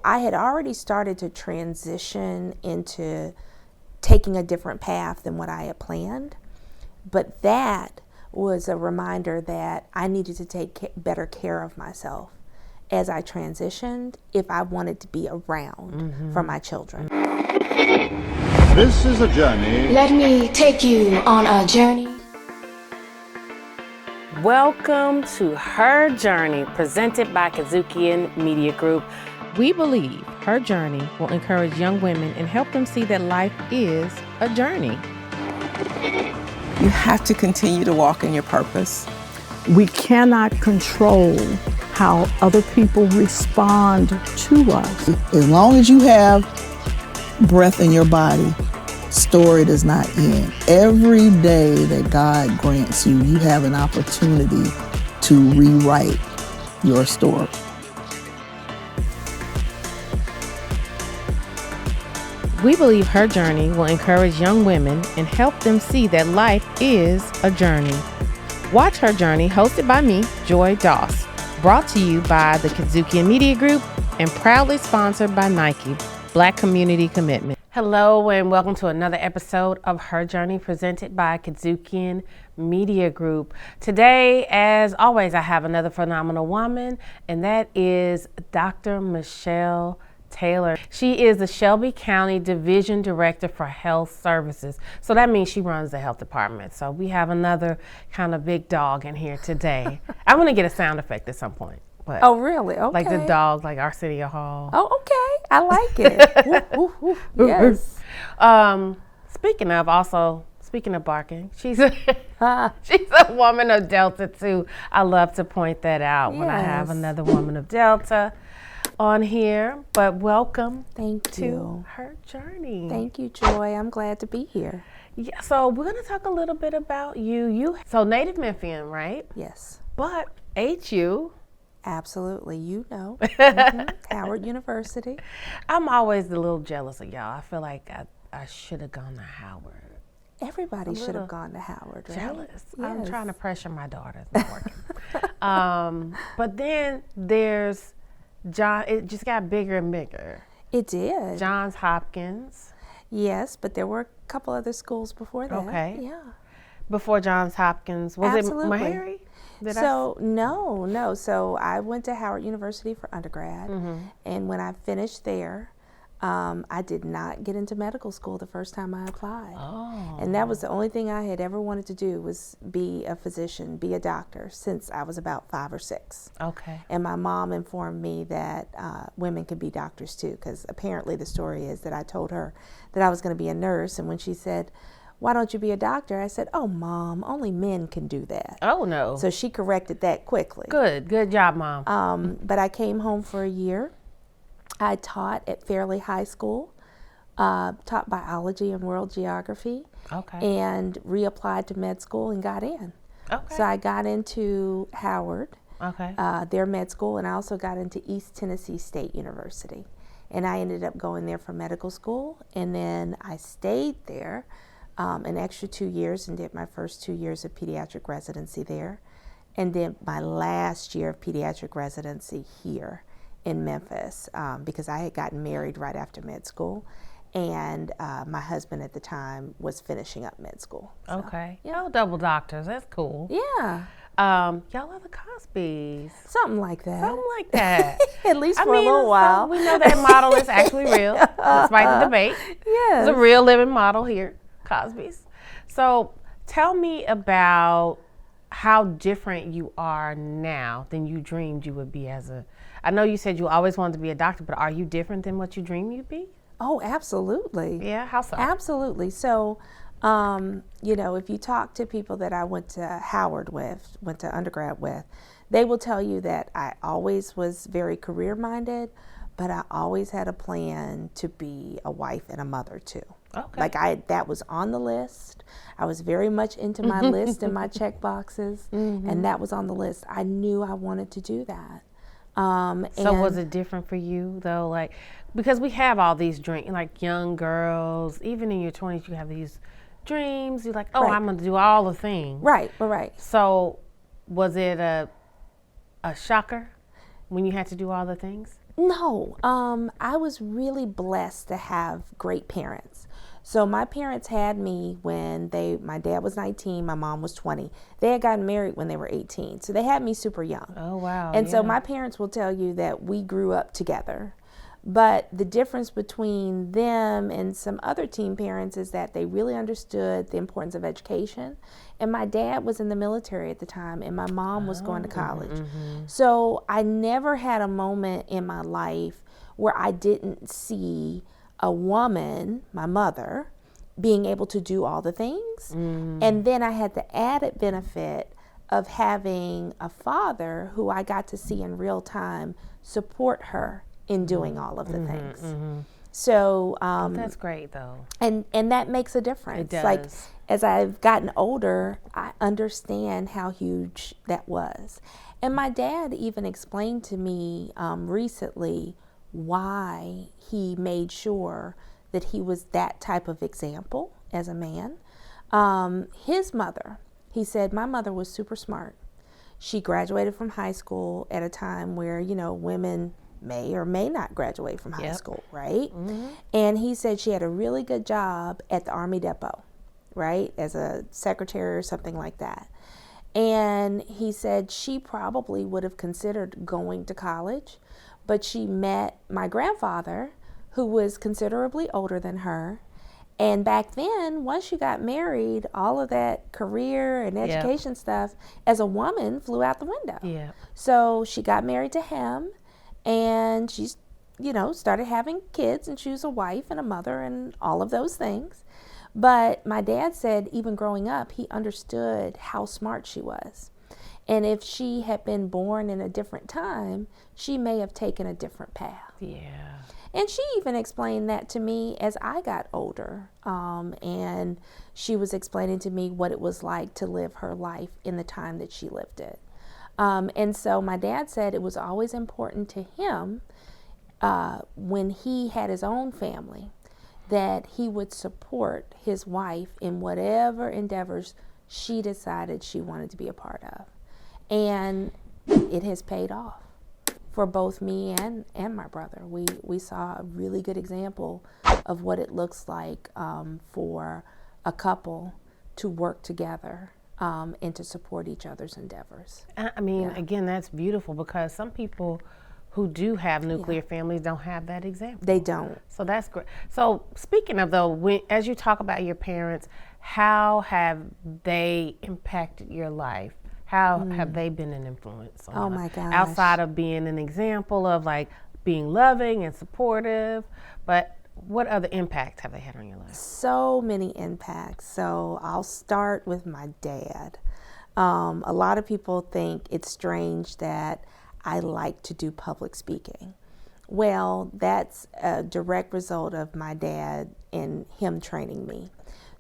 I had already started to transition into taking a different path than what I had planned. But that was a reminder that I needed to take better care of myself as I transitioned if I wanted to be around for my children. This is a journey. Let me take you on a journey. Welcome to Her Journey, presented by Kudzukian Media Group. We believe Her Journey will encourage young women and help them see that life is a journey. You have to continue to walk in your purpose. We cannot control how other people respond to us. As long as you have breath in your body, story does not end. Every day that God grants you, you have an opportunity to rewrite your story. We believe Her Journey will encourage young women and help them see that life is a journey. Watch Her Journey, hosted by me, Joy Doss, brought to you by the Kudzukian Media Group and proudly sponsored by Nike, Black Community Commitment. Hello and welcome to another episode of Her Journey, presented by Kudzukian Media Group. Today, as always, I have another phenomenal woman, and that is Dr. Michelle Taylor. She is the Shelby County Division Director for Health Services. So that means she runs the health department. So we have another kind of big dog in here today. I'm going to get a sound effect at some point. But Oh, really? Okay. like the dog, like Arsenio Hall. Oh, okay. I like it. Woof, woof, woof. Yes. Speaking of barking, she's a woman of Delta too. I love to point that out when I have Yes. another woman of Delta on here. But welcome Thank to you. Her Journey. Thank you, Joy. I'm glad to be here. Yeah, so we're gonna talk a little bit about you. So native Memphian, right? Yes, But HU. absolutely. You know, Howard University. I'm always a little jealous of y'all. I feel like I should have gone to Howard. Everybody should little have gone to Howard, right? Jealous. I'm Yes. trying to pressure my daughter. It's not working. But then there's John. It just got bigger and bigger. It did. Johns Hopkins. Yes, but there were a couple other schools before that. Okay. Yeah. Before Johns Hopkins, was Absolutely. it Meharry? No. So I went to Howard University for undergrad, Mm-hmm. and when I finished there, I did not get into medical school the first time I applied. Oh. And that was the only thing I had ever wanted to do, was be a physician, be a doctor, since I was about 5 or 6. Okay. And my mom informed me that women could be doctors too, because apparently the story is that I told her that I was going to be a nurse, and when she said, "Why don't you be a doctor?" I said, "Oh, Mom, only men can do that." Oh no. So she corrected that quickly. Good job, Mom. But I came home for a year. I taught at Fairleigh High School, taught biology and world geography, Okay. and reapplied to med school and got in. Okay. So I got into Howard, Okay. their med school, and I also got into East Tennessee State University. And I ended up going there for medical school, and then I stayed there an extra 2 years and did my first 2 years of pediatric residency there, and then my last year of pediatric residency here in Memphis, because I had gotten married right after med school, and my husband at the time was finishing up med school. So, Okay. yeah. Oh, double doctors. That's cool. Yeah, Y'all are the Cosbys. something like that. Something like that. At least for a little while. We know that model is actually real, despite the debate. Yes. It's a real living model here, Cosby's. So tell me about how different you are now than you dreamed you would be I know you said you always wanted to be a doctor, but are you different than what you dreamed you'd be? Oh, absolutely. Yeah, how so? Absolutely. So, if you talk to people that I went to Howard with, went to undergrad with, they will tell you that I always was very career-minded, but I always had a plan to be a wife and a mother too. Okay. That was on the list. I was very much into my list and my check boxes, and that was on the list. I knew I wanted to do that. So was it different for you though? Like, because we have all these dreams, like young girls, even in your 20s, you have these dreams. You're like, oh, Right. I'm going to do all the things. Right. So was it a shocker when you had to do all the things? No, I was really blessed to have great parents. So my parents had me when my dad was 19, my mom was 20. They had gotten married when they were 18. So they had me super young. Oh, wow. And yeah. so my parents will tell you that we grew up together. But the difference between them and some other teen parents is that they really understood the importance of education. And my dad was in the military at the time, and my mom was going to college. So I never had a moment in my life where I didn't see a woman, my mother, being able to do all the things. And then I had the added benefit of having a father who I got to see in real time support her in doing all of the things. So that's great though. And that makes a difference. It does. Like as I've gotten older, I understand how huge that was. And my dad even explained to me recently why he made sure that he was that type of example as a man. His mother, he said, my mother was super smart. She graduated from high school at a time where, you know, women may or may not graduate from high school, right? And he said she had a really good job at the Army Depot, right? As a secretary or something like that. And he said she probably would have considered going to college, but she met my grandfather, who was considerably older than her. And back then, once you got married, all of that career and education stuff as a woman flew out the window. Yeah. So she got married to him, and she's, you know, started having kids, and she was a wife and a mother and all of those things. But my dad said even growing up, he understood how smart she was. And if she had been born in a different time, she may have taken a different path. Yeah. And she even explained that to me as I got older. And she was explaining to me what it was like to live her life in the time that she lived it. And so my dad said it was always important to him when he had his own family that he would support his wife in whatever endeavors she decided she wanted to be a part of. And it has paid off for both me and my brother. We saw a really good example of what it looks like for a couple to work together and to support each other's endeavors. I mean, again, that's beautiful because some people who do have nuclear families don't have that example. They don't. So that's great. So speaking of though, as you talk about your parents, how have they impacted your life? How have they been an influence on Oh your my life? gosh. Outside of being an example of like being loving and supportive, but what other impact have they had on your life? So many impacts. So I'll start with my dad. A lot of people think it's strange that I like to do public speaking. Well, that's a direct result of my dad and him training me.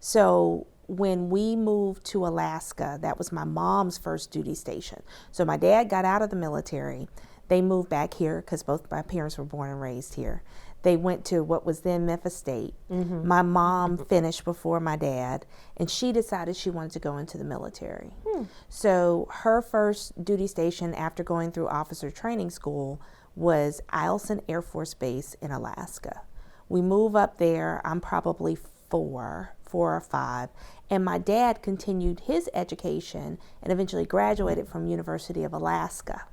So when we moved to Alaska, that was my mom's first duty station. So my dad got out of the military. They moved back here because both my parents were born and raised here. They went to what was then Memphis State. My mom finished before my dad, and she decided she wanted to go into the military. So her first duty station after going through officer training school was Eielson Air Force Base in Alaska. We move up there, I'm probably four or five, and my dad continued his education and eventually graduated from University of Alaska.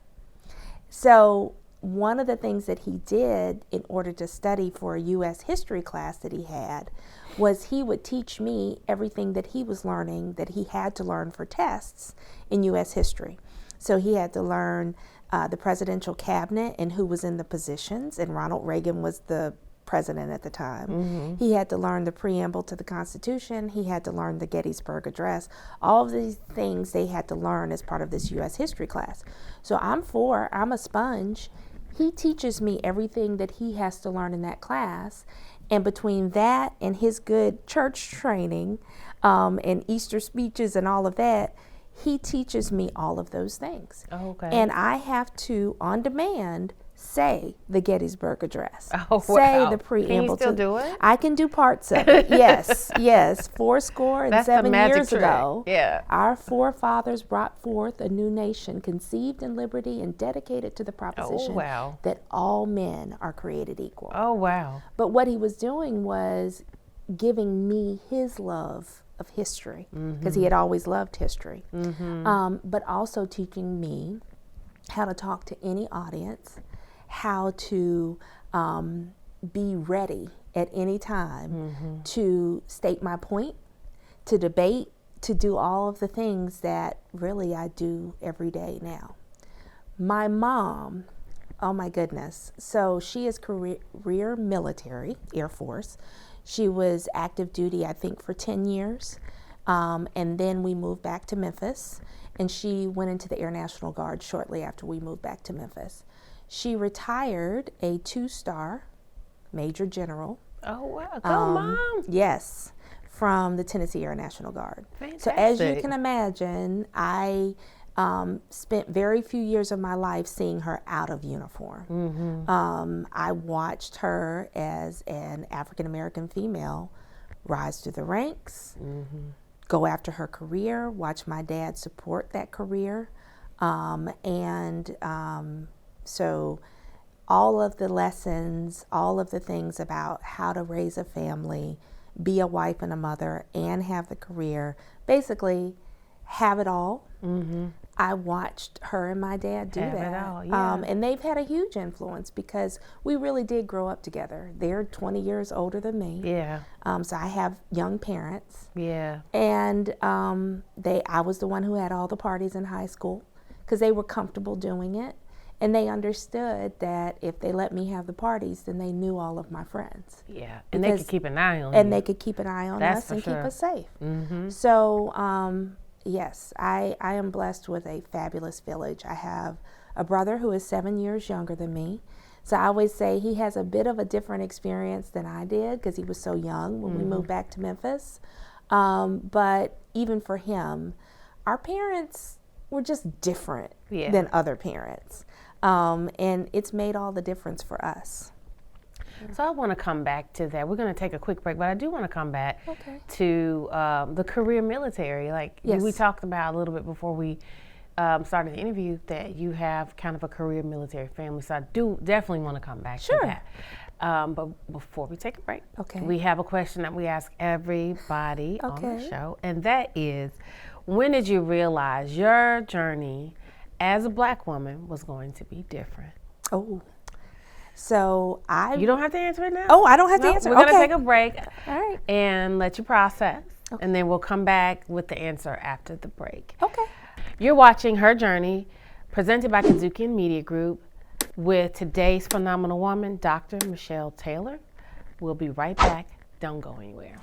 So one of the things that he did in order to study for a U.S. history class that he had was he would teach me everything that he was learning that he had to learn for tests in U.S. history. So he had to learn the presidential cabinet and who was in the positions, and Ronald Reagan was the president at the time. He had to learn the preamble to the Constitution. He had to learn the Gettysburg Address. All of these things they had to learn as part of this U.S. history class. So I'm a sponge. He teaches me everything that he has to learn in that class. And between that and his good church training and Easter speeches and all of that, he teaches me all of those things. Okay. And I have to, on demand, say the Gettysburg Address. Oh, say wow. the preamble. Can you still to, do it? I can do parts of it. Yes, yes. 70 That's the magic years trick. ago, Yeah. our forefathers brought forth a new nation, conceived in liberty and dedicated to the proposition wow. that all men are created equal. Oh, wow. But what he was doing was giving me his love of history, because he had always loved history, but also teaching me how to talk to any audience, how to be ready at any time to state my point, to debate, to do all of the things that really I do every day now. My mom, oh my goodness, so she is career military, Air Force. She was active duty, I think, for 10 years. And then we moved back to Memphis, and she went into the Air National Guard shortly after we moved back to Memphis. She retired a 2-star Major General. Oh, wow. Go, Mom. Yes, from the Tennessee Air National Guard. Fantastic. So as you can imagine, I spent very few years of my life seeing her out of uniform. I watched her as an African-American female rise through the ranks, go after her career, watch my dad support that career. So all of the lessons, all of the things about how to raise a family, be a wife and a mother, and have the career, basically have it all. I watched her and my dad do Have that. it all, yeah. And they've had a huge influence because we really did grow up together. They're 20 years older than me. Yeah. So I have young parents. Yeah. And I was the one who had all the parties in high school because they were comfortable doing it. And they understood that if they let me have the parties, then they knew all of my friends. Yeah. And they could keep an eye on you. And they could keep an eye on That's us for and sure. keep us safe. So, yes, I am blessed with a fabulous village. I have a brother who is 7 years younger than me. So I always say he has a bit of a different experience than I did because he was so young when we moved back to Memphis. But even for him, our parents were just different than other parents. And it's made all the difference for us. So I want to come back to that. We're going to take a quick break, but I do want to come back to the career military. Like we talked about a little bit before we started the interview that you have kind of a career military family. So I do definitely want to come back to that. But before we take a break, we have a question that we ask everybody on the show, and that is, when did you realize your journey as a Black woman was going to be different? So You don't have to answer it now. Oh, I don't have to answer. We're going to take a break All right. and let you process, and then we'll come back with the answer after the break. Okay. You're watching Her Journey, presented by Kudzukian Media Group, with today's phenomenal woman, Dr. Michelle Taylor. We'll be right back. Don't go anywhere.